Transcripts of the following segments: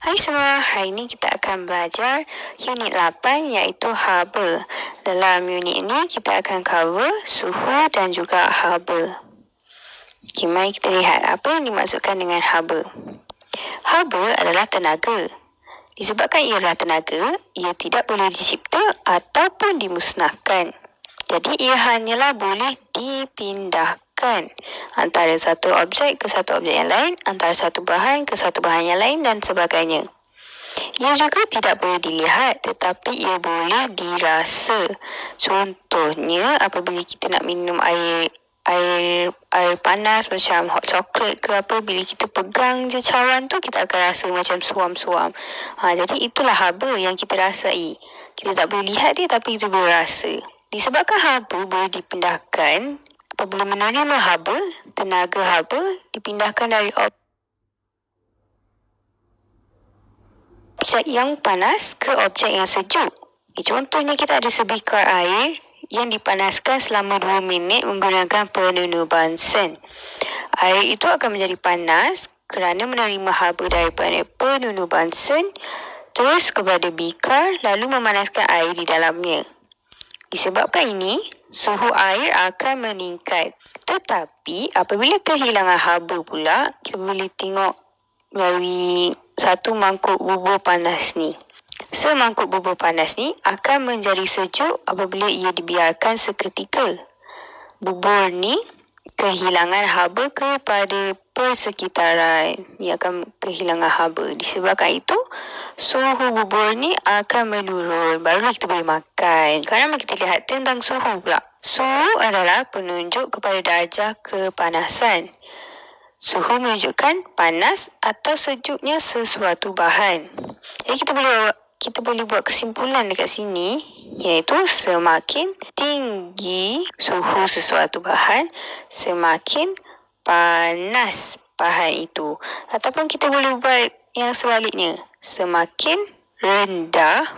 Hai semua, hari ini kita akan belajar unit 8 iaitu haba. Dalam unit ini kita akan cover suhu dan juga haba. Okay, mari kita lihat apa yang dimaksudkan dengan haba. Haba adalah tenaga. Disebabkan ia adalah tenaga, ia tidak boleh dicipta ataupun dimusnahkan. Jadi ia hanyalah boleh dipindahkan antara satu objek ke satu objek yang lain, antara satu bahan ke satu bahan yang lain dan sebagainya. Ia juga tidak boleh dilihat tetapi ia boleh dirasa. Contohnya apabila kita nak minum air panas macam hot chocolate ke apa, bila kita pegang je cawan tu kita akan rasa macam suam-suam. Jadi itulah haba yang kita rasai. Kita tak boleh lihat dia tapi kita boleh rasa. Disebabkan haba boleh dipindahkan, apabila menerima haba, tenaga haba dipindahkan dari objek yang panas ke objek yang sejuk. Contohnya kita ada sebikar air yang dipanaskan selama 2 minit menggunakan penunu Bunsen. Air itu akan menjadi panas kerana menerima haba daripada penunu Bunsen terus kepada bikar lalu memanaskan air di dalamnya. Disebabkan ini, suhu air akan meningkat. Tetapi apabila kehilangan haba pula, kita boleh tengok melalui satu mangkuk bubur panas ni. Semangkuk bubur panas ni akan menjadi sejuk apabila ia dibiarkan seketika. Bubur ni kehilangan haba kepada persekitaran. Ia akan kehilangan haba. Disebabkan itu, suhu bubur ni akan menurun. Barulah kita boleh makan. Sekarang mari kita lihat tentang suhu pula. Suhu adalah penunjuk kepada darjah kepanasan. Suhu menunjukkan panas atau sejuknya sesuatu bahan. Jadi kita boleh buat kesimpulan dekat sini, iaitu semakin tinggi suhu sesuatu bahan, semakin panas bahan itu. Ataupun kita boleh buat yang sebaliknya, semakin rendah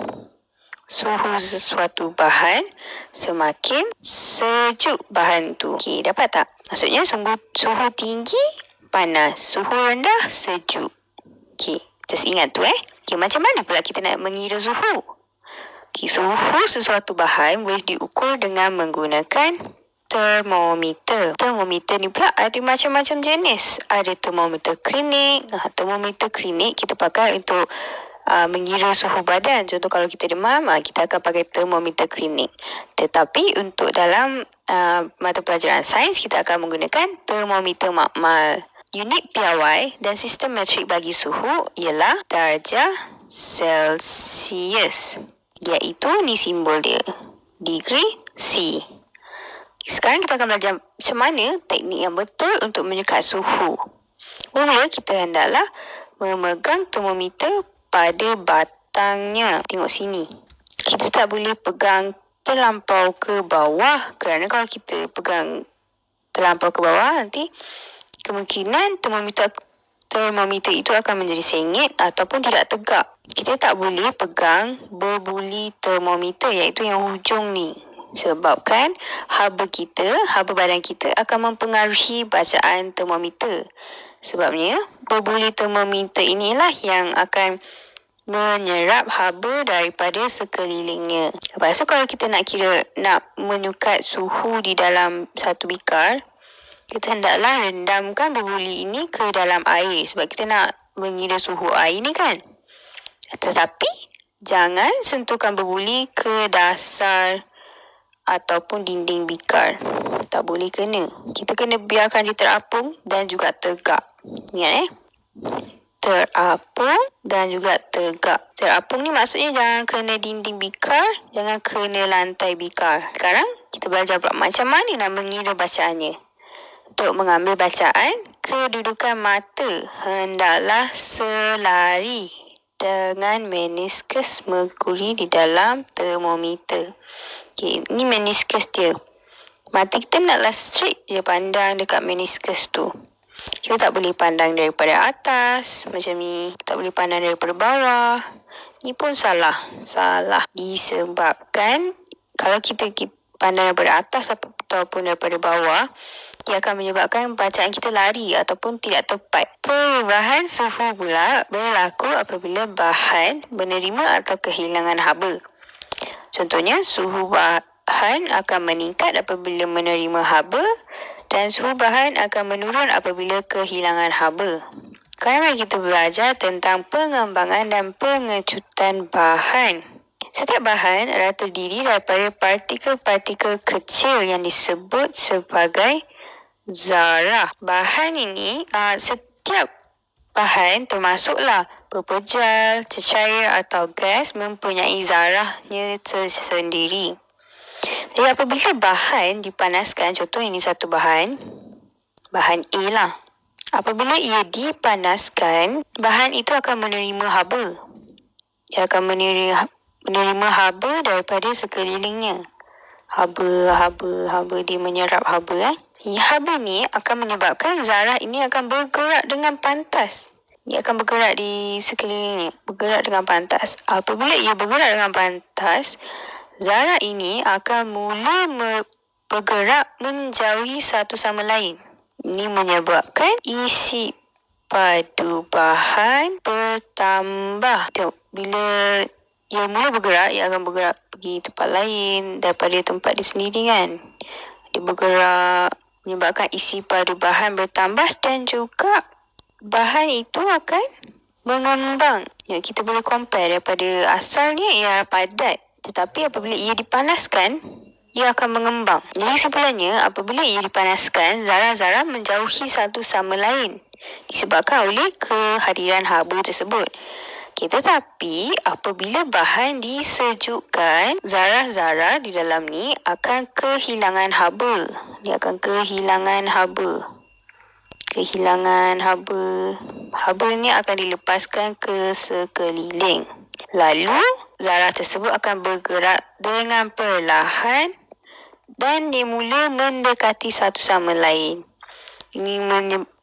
suhu sesuatu bahan, semakin sejuk bahan tu. Okey, dapat tak? Maksudnya suhu tinggi, panas. Suhu rendah, sejuk. Okey, just ingat tu Okey, macam mana pula kita nak mengira suhu? Okey, suhu sesuatu bahan boleh diukur dengan menggunakan termometer. Termometer ni pula ada macam-macam jenis. Ada termometer klinik. Termometer klinik kita pakai untuk mengira suhu badan. Contoh kalau kita demam, kita akan pakai termometer klinik. Tetapi untuk dalam mata pelajaran sains, kita akan menggunakan termometer makmal. Unit piawai dan sistem metrik bagi suhu ialah darjah Celsius. Iaitu ni simbol dia. Degree C. Sekarang kita akan belajar macam mana teknik yang betul untuk menyekat suhu. Mula kita hendaklah memegang termometer pada batangnya. Tengok sini. Kita tak boleh pegang terlampau ke bawah kerana kalau kita pegang terlampau ke bawah nanti kemungkinan termometer itu akan menjadi sengit ataupun tidak tegak. Kita tak boleh pegang berbuli termometer iaitu yang hujung ni. Sebabkan haba badan kita akan mempengaruhi bacaan termometer. Sebabnya berbuli termometer inilah yang akan menyerap haba daripada sekelilingnya. Lepas tu kalau kita nak menyukat suhu di dalam satu bikar, kita hendaklah rendamkan berbuli ini ke dalam air sebab kita nak mengira suhu air ni kan. Tetapi jangan sentuhkan berbuli ke dasar ataupun dinding bikar. Tak boleh kena. Kita kena biarkan dia terapung dan juga tegak. Ingat terapung dan juga tegak. Terapung ni maksudnya jangan kena dinding bikar, jangan kena lantai bikar. Sekarang kita belajar pula macam mana nak mengira bacaannya. Untuk mengambil bacaan, kedudukan mata hendaklah selari dengan meniskus merkuri di dalam termometer. Okey, ni meniskus dia. Mata kita naklah straight je pandang dekat meniskus tu. Kita tak boleh pandang daripada atas macam ni. Tak boleh pandang daripada bawah. Ni pun salah. Disebabkan kalau kita pandang daripada atas ataupun daripada bawah, Ia akan menyebabkan bacaan kita lari ataupun tidak tepat. Perubahan suhu pula berlaku apabila bahan menerima atau kehilangan haba. Contohnya, suhu bahan akan meningkat apabila menerima haba dan suhu bahan akan menurun apabila kehilangan haba. Sekarang mari kita belajar tentang pengembangan dan pengecutan bahan. Setiap bahan adalah terdiri daripada partikel-partikel kecil yang disebut sebagai zarah. Bahan ini, setiap bahan termasuklah pepejal, cecair atau gas mempunyai zarahnya tersendiri. Jadi apabila bahan dipanaskan, contoh ini satu bahan A lah. Apabila ia dipanaskan, bahan itu akan menerima haba. Ia akan menerima haba daripada sekelilingnya. Haba, dia menyerap haba. Haba ni akan menyebabkan zarah ini akan bergerak dengan pantas. Ia akan bergerak di sekelilingnya, bergerak dengan pantas. Apabila ia bergerak dengan pantas, zarah ini akan mula bergerak menjauhi satu sama lain. Ini menyebabkan isi padu bahan bertambah. Tengok, bila ia mula bergerak, ia akan bergerak pergi tempat lain daripada tempat dia sendiri kan. Dia bergerak menyebabkan isi padu bahan bertambah dan juga bahan itu akan mengembang. Ya, kita boleh compare daripada asalnya ia padat. Tetapi apabila ia dipanaskan, ia akan mengembang. Jadi kesimpulannya, apabila ia dipanaskan, zarah-zarah menjauhi satu sama lain disebabkan oleh kehadiran haba tersebut. Tetapi apabila bahan disejukkan, zarah-zarah di dalam ni akan kehilangan haba. Dia akan kehilangan haba. Haba ni akan dilepaskan ke sekeliling. Lalu, zarah tersebut akan bergerak dengan perlahan dan dia mula mendekati satu sama lain.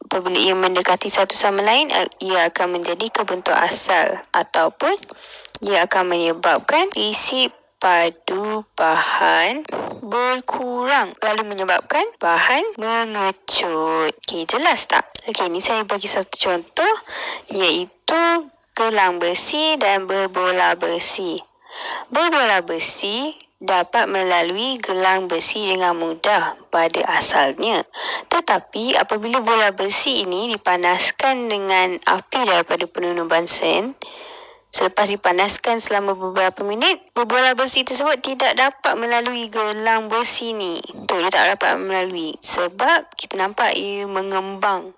Apabila ia mendekati satu sama lain, ia akan menjadi kebentuk asal ataupun ia akan menyebabkan isi padu bahan berkurang lalu menyebabkan bahan mengecut. Okey, jelas tak? Okey, ni saya bagi satu contoh iaitu gelang besi dan berbola besi. Berbola besi dapat melalui gelang besi dengan mudah pada asalnya. Tetapi apabila bola besi ini dipanaskan dengan api daripada penuh Bunsen, selepas dipanaskan selama beberapa minit, bola besi tersebut tidak dapat melalui gelang besi ni. Dia tak dapat melalui sebab kita nampak ia mengembang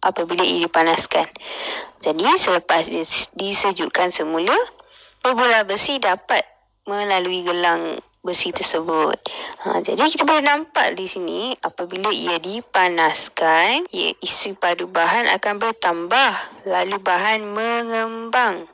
apabila ia dipanaskan. Jadi selepas disejukkan semula, bola besi dapat melalui gelang besi tersebut. Jadi kita boleh nampak di sini apabila ia dipanaskan, isi padu bahan akan bertambah lalu bahan mengembang.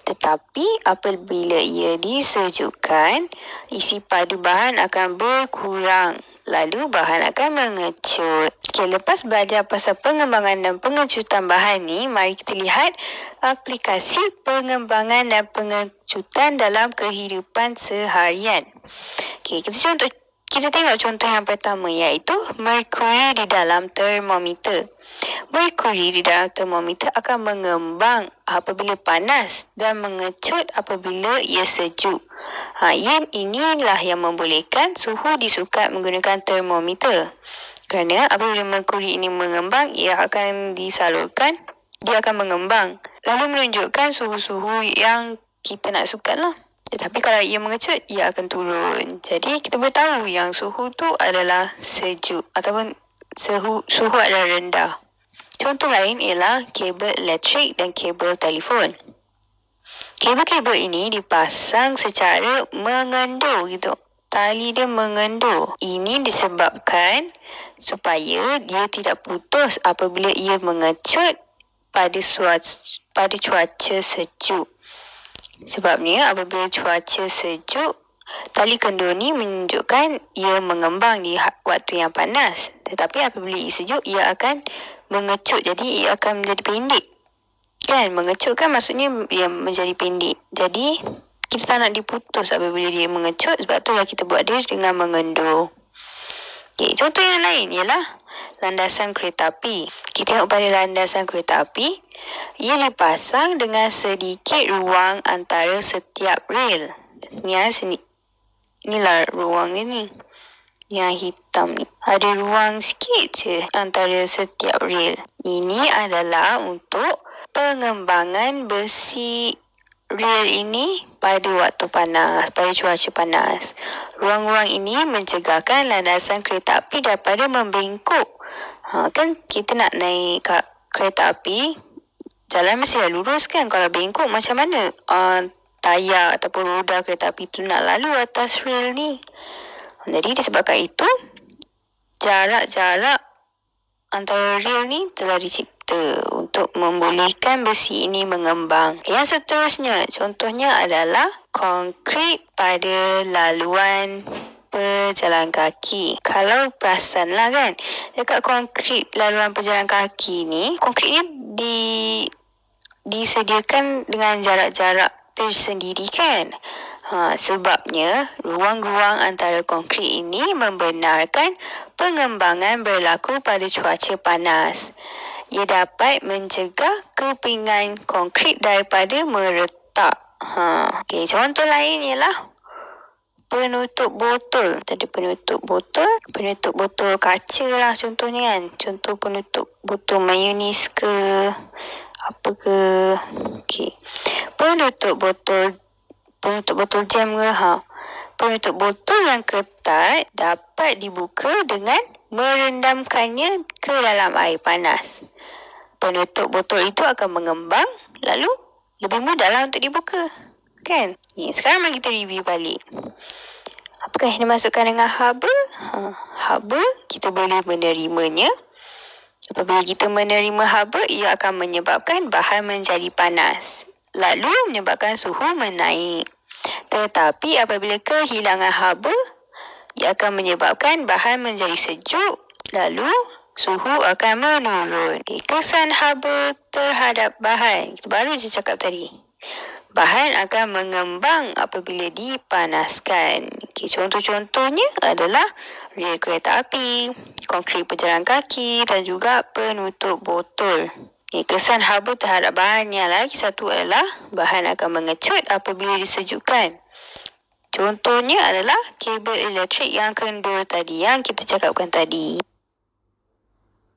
Tetapi apabila ia disejukkan, isi padu bahan akan berkurang lalu bahan akan mengecut. Lepas belajar pasal pengembangan dan pengecutan bahan ni, mari kita lihat aplikasi pengembangan dan pengecutan dalam kehidupan seharian. Kita tengok contoh yang pertama iaitu merkuri di dalam termometer. Merkuri di dalam termometer akan mengembang apabila panas dan mengecut apabila ia sejuk. Inilah yang membolehkan suhu disukat menggunakan termometer. Kerana apabila merkuri ini mengembang, ia akan disalurkan, dia akan mengembang. Lalu menunjukkan suhu-suhu yang kita nak sukat lah. Tetapi kalau ia mengecut, ia akan turun. Jadi kita boleh tahu yang suhu tu adalah sejuk ataupun suhu adalah rendah. Contoh lain ialah kabel elektrik dan kabel telefon. Kabel-kabel ini dipasang secara mengendur gitu. Tali dia mengendur. Ini disebabkan supaya dia tidak putus apabila ia mengecut pada cuaca sejuk. Sebabnya apabila cuaca sejuk, tali kendur ni menunjukkan ia mengembang di waktu yang panas. Tetapi apabila ia sejuk, ia akan mengecut. Jadi ia akan menjadi pendek. Kan, mengecut kan maksudnya ia menjadi pendek. Jadi kita tak nak diputus apabila dia mengecut, sebab itulah kita buat dia dengan mengendur. Okey, contoh yang lain ialah landasan kereta api. Kita tengok pada landasan kereta api, ia dipasang dengan sedikit ruang antara setiap rel. Inilah ruang ni. Yang hitam ni. Ada ruang sikit je antara setiap rel. Ini adalah untuk pengembangan besi rel ini pada waktu panas, pada cuaca panas. Ruang-ruang ini mencegahkan landasan kereta api daripada membengkok. Kan kita nak naik kereta api, jalan mesti dah lurus kan. Kalau bengkok macam mana tayar ataupun roda kereta api tu nak lalu atas rel ni. Jadi disebabkan itu, jarak-jarak antara rel ni telah dicipta untuk membolehkan besi ini mengembang. Yang seterusnya, contohnya adalah konkrit pada laluan pejalan kaki. Kalau perasanlah kan, dekat konkrit laluan pejalan kaki ni, konkrit ni disediakan dengan jarak-jarak tersendiri kan. Sebabnya ruang-ruang antara konkrit ini membenarkan pengembangan berlaku pada cuaca panas. Ia dapat mencegah kepingan konkrit daripada meretak. Okey, contoh lain ialah penutup botol. Tadi penutup botol kaca lah contohnya kan. Contoh penutup botol mayonis ke apa ke. Okey. Penutup botol jam ke. Penutup botol yang ketat dapat dibuka dengan merendamkannya ke dalam air panas. Penutup botol itu akan mengembang, lalu lebih mudahlah untuk dibuka. Kan? Sekarang mari kita review balik. Apakah yang dimasukkan dengan haba? Haba, kita boleh menerimanya. Apabila kita menerima haba, ia akan menyebabkan bahan menjadi panas, lalu menyebabkan suhu menaik. Tetapi apabila kehilangan haba, ia akan menyebabkan bahan menjadi sejuk, lalu suhu akan menurun. Kesan haba terhadap bahan, kita baru je cakap tadi. Bahan akan mengembang apabila dipanaskan. Contoh-contohnya adalah rel kereta api, konkrit pejalan kaki dan juga penutup botol. Kesan haba terhadap bahan yang lagi satu adalah bahan akan mengecut apabila disejukkan. Contohnya adalah kabel elektrik yang kendor tadi, yang kita cakapkan tadi.